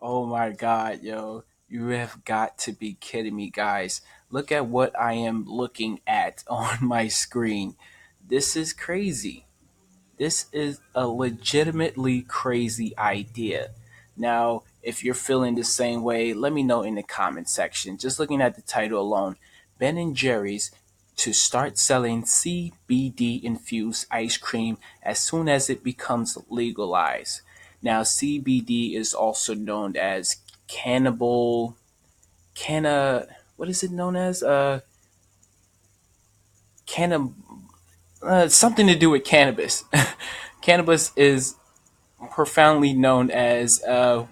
Oh my god, yo. You have got to be kidding me, guys. Look at what I am looking at on my screen. This is crazy. This is a legitimately crazy idea. Now, if you're feeling the same way, let me know in the comment section. Just looking at the title alone, Ben and Jerry's to start selling CBD infused ice cream as soon as it becomes legalized. Now, CBD is also known as cannabis, canna, what is it known as? Canna, something to do with cannabis. Cannabis is profoundly known as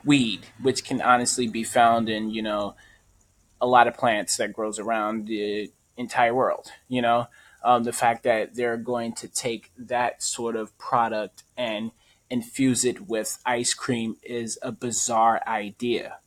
weed, which can honestly be found in a lot of plants that grows around the entire world. The fact that they're going to take that sort of product and infuse it with ice cream is a bizarre idea.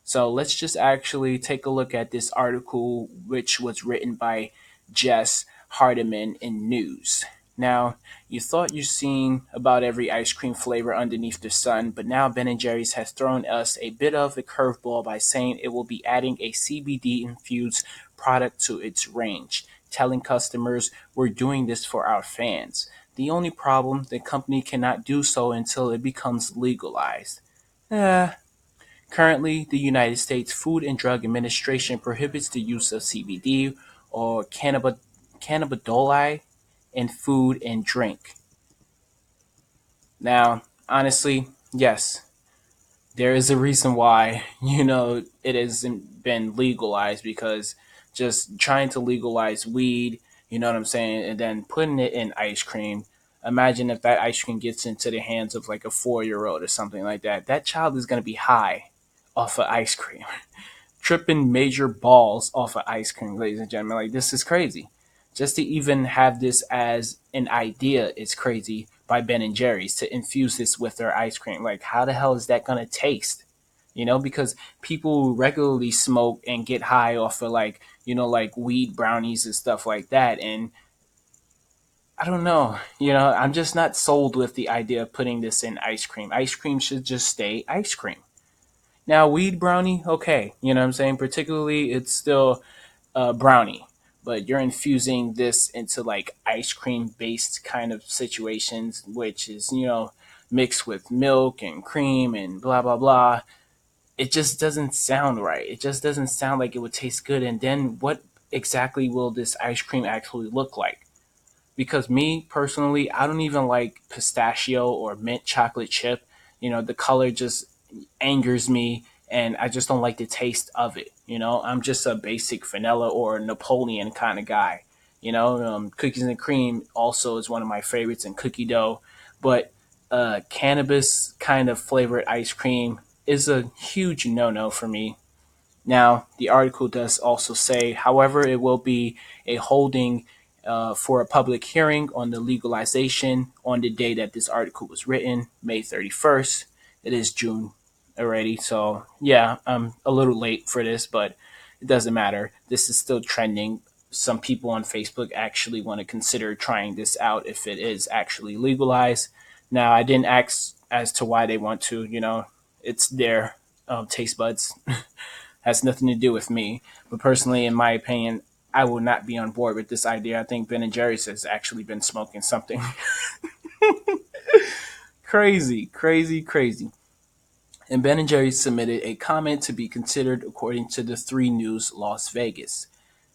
So let's just actually take a look at this article, which was written by Jess Hardiman in News. Now, you thought you've seen about every ice cream flavor underneath the sun, but now Ben& and Jerry's has thrown us a bit of a curveball by saying it will be adding a CBD infused product to its range, telling customers we're doing this for our fans. The only problem, the company cannot do so until it becomes legalized. Eh, Currently, the United States Food and Drug Administration prohibits the use of CBD or cannabidol in food and drink. Now, honestly, yes, there is a reason why it hasn't been legalized because just trying to legalize weed, you know what I'm saying, and then putting it in ice cream. Imagine if that ice cream gets into the hands of like a 4-year old or something like that. That child is going to be high off of ice cream, tripping major balls off of ice cream, ladies and gentlemen. Like, this is crazy. Just to even have this as an idea is crazy by Ben and Jerry's to infuse this with their ice cream. Like, how the hell is that gonna taste? Because people regularly smoke and get high off of like weed brownies and stuff like that. And I don't know, I'm just not sold with the idea of putting this in ice cream. Ice cream should just stay ice cream. Now, weed brownie, okay, you know what I'm saying? Particularly, it's still brownie, but you're infusing this into like ice cream based kind of situations, which is, mixed with milk and cream and blah, blah, blah. It just doesn't sound right. It just doesn't sound like it would taste good. And then what exactly will this ice cream actually look like? Because me personally, I don't even like pistachio or mint chocolate chip. The color just angers me, and I just don't like the taste of it. I'm just a basic vanilla or Napoleon kind of guy. Cookies and cream also is one of my favorites, and cookie dough. But cannabis kind of flavored ice cream is a huge no no for me. Now, the article does also say, however, it will be a holding for a public hearing on the legalization on the day that this article was written, May 31st. It is June already, so yeah, I'm a little late for this, but it doesn't matter. This is still trending. Some people on Facebook actually want to consider trying this out if it is actually legalized. Now, I didn't ask as to why they want to, it's their taste buds. Has nothing to do with me. But personally, in my opinion, I will not be on board with this idea. I think Ben and Jerry's has actually been smoking something crazy, crazy, crazy. And Ben and Jerry's submitted a comment to be considered according to the 3 News Las Vegas.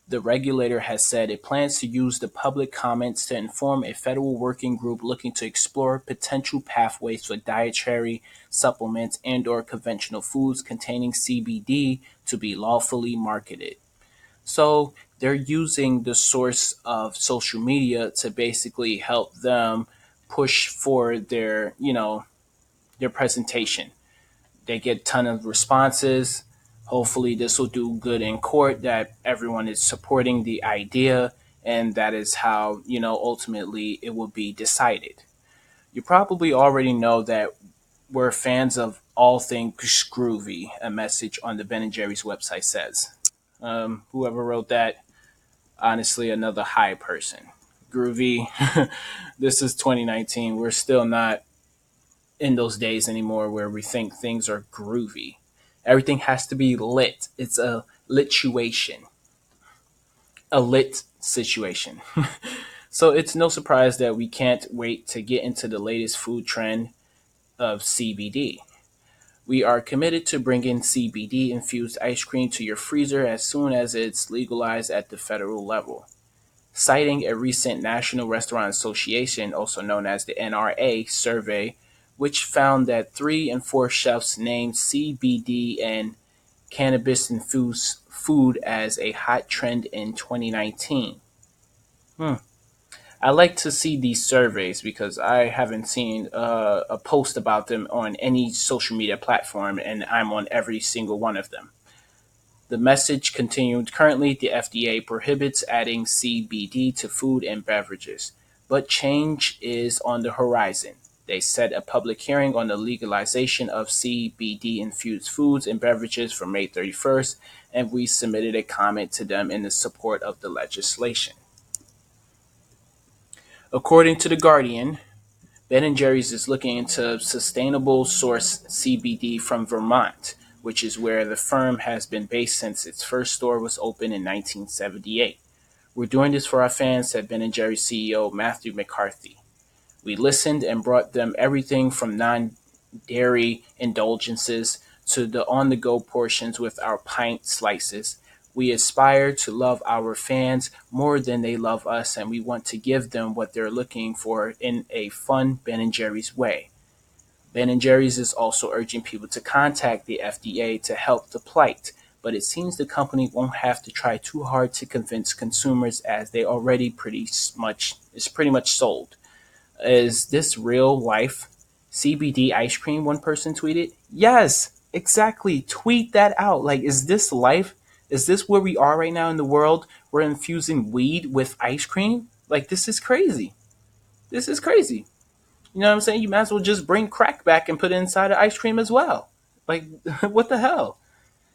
The regulator has said it plans to use the public comments to inform a federal working group looking to explore potential pathways for dietary supplements and/or conventional foods containing CBD to be lawfully marketed. So they're using the source of social media to basically help them push for their presentation. They get a ton of responses. Hopefully, this will do good in court that everyone is supporting the idea, and that is how, ultimately it will be decided. You probably already know that we're fans of all things groovy, a message on the Ben and Jerry's website says. Whoever wrote that, honestly, another high person. Groovy. This is 2019. We're still not in those days anymore where we think things are groovy. Everything has to be lit. It's a lituation, a lit situation. So it's no surprise that we can't wait to get into the latest food trend of CBD. We are committed to bringing CBD infused ice cream to your freezer as soon as it's legalized at the federal level. Citing a recent National Restaurant Association, also known as the NRA, survey, which found that 3 in 4 chefs named CBD and cannabis infused food as a hot trend in 2019. Hmm. I like to see these surveys because I haven't seen a post about them on any social media platform, and I'm on every single one of them. The message continued. Currently, the FDA prohibits adding CBD to food and beverages, but change is on the horizon. They set a public hearing on the legalization of CBD infused foods and beverages for May 31st, and we submitted a comment to them in the support of the legislation. According to The Guardian, Ben and Jerry's is looking into sustainable source CBD from Vermont, which is where the firm has been based since its first store was opened in 1978. We're doing this for our fans, said Ben and Jerry's CEO Matthew McCarthy. We listened and brought them everything from non-dairy indulgences to the on-the-go portions with our pint slices. We aspire to love our fans more than they love us, and we want to give them what they're looking for in a fun Ben and Jerry's way. Ben and Jerry's is also urging people to contact the FDA to help the plight, but it seems the company won't have to try too hard to convince consumers as they already pretty much sold. Is this real life CBD ice cream? One person tweeted. Yes, exactly. Tweet that out. Like, is this life? Is this where we are right now in the world? We're infusing weed with ice cream? Like, this is crazy. This is crazy. You know what I'm saying? You might as well just bring crack back and put it inside of ice cream as well. Like, what the hell?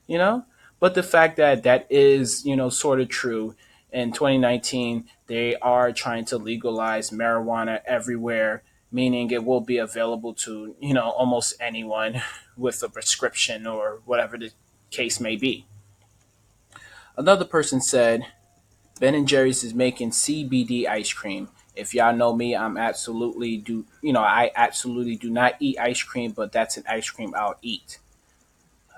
You know? But the fact that that is, sort of true. In 2019, they are trying to legalize marijuana everywhere, meaning it will be available to, almost anyone with a prescription or whatever the case may be. Another person said, Ben and Jerry's is making CBD ice cream. If y'all know me, I absolutely do not eat ice cream, but that's an ice cream I'll eat.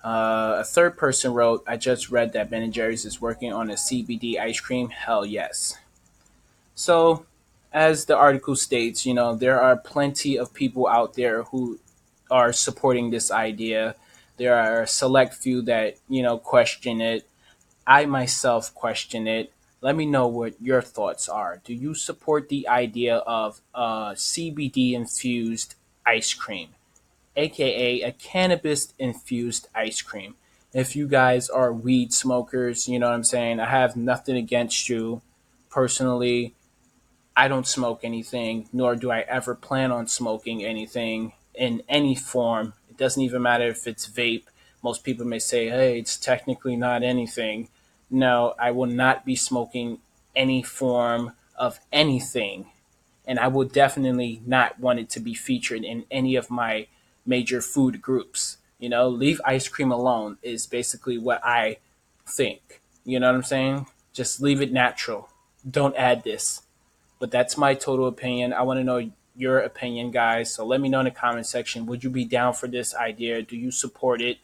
A third person wrote, I just read that Ben and Jerry's is working on a CBD ice cream. Hell yes. So, as the article states, there are plenty of people out there who are supporting this idea. There are a select few that, question it. I myself question it. Let me know what your thoughts are. Do you support the idea of CBD infused ice cream, aka a cannabis infused ice cream? If you guys are weed smokers, you know what I'm saying? I have nothing against you personally. I don't smoke anything, nor do I ever plan on smoking anything in any form. It doesn't even matter if it's vape. Most people may say, hey, it's technically not anything. No, I will not be smoking any form of anything. And I will definitely not want it to be featured in any of my major food groups. Leave ice cream alone is basically what I think. You know what I'm saying? Just leave it natural. Don't add this. But that's my total opinion. I want to know your opinion, guys. So let me know in the comment section. Would you be down for this idea? Do you support it?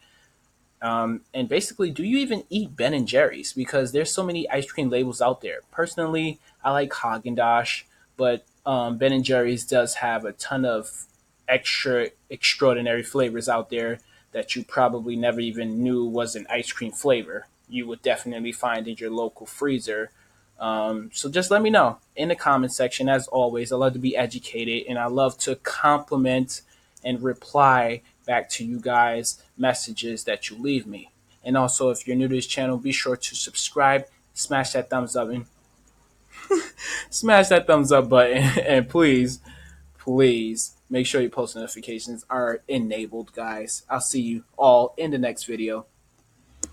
And basically, do you even eat Ben and Jerry's? Because there's so many ice cream labels out there. Personally, I like Haagen Dazs, but Ben and Jerry's does have a ton of extra extraordinary flavors out there that you probably never even knew was an ice cream flavor. You would definitely find in your local freezer. So just let me know in the comment section. As always, I love to be educated and I love to compliment and reply back to you guys messages that you leave me. And also, if you're new to this channel, be sure to subscribe, smash that thumbs up, and smash that thumbs up button, and please make sure your post notifications are enabled, guys. I'll see you all in the next video.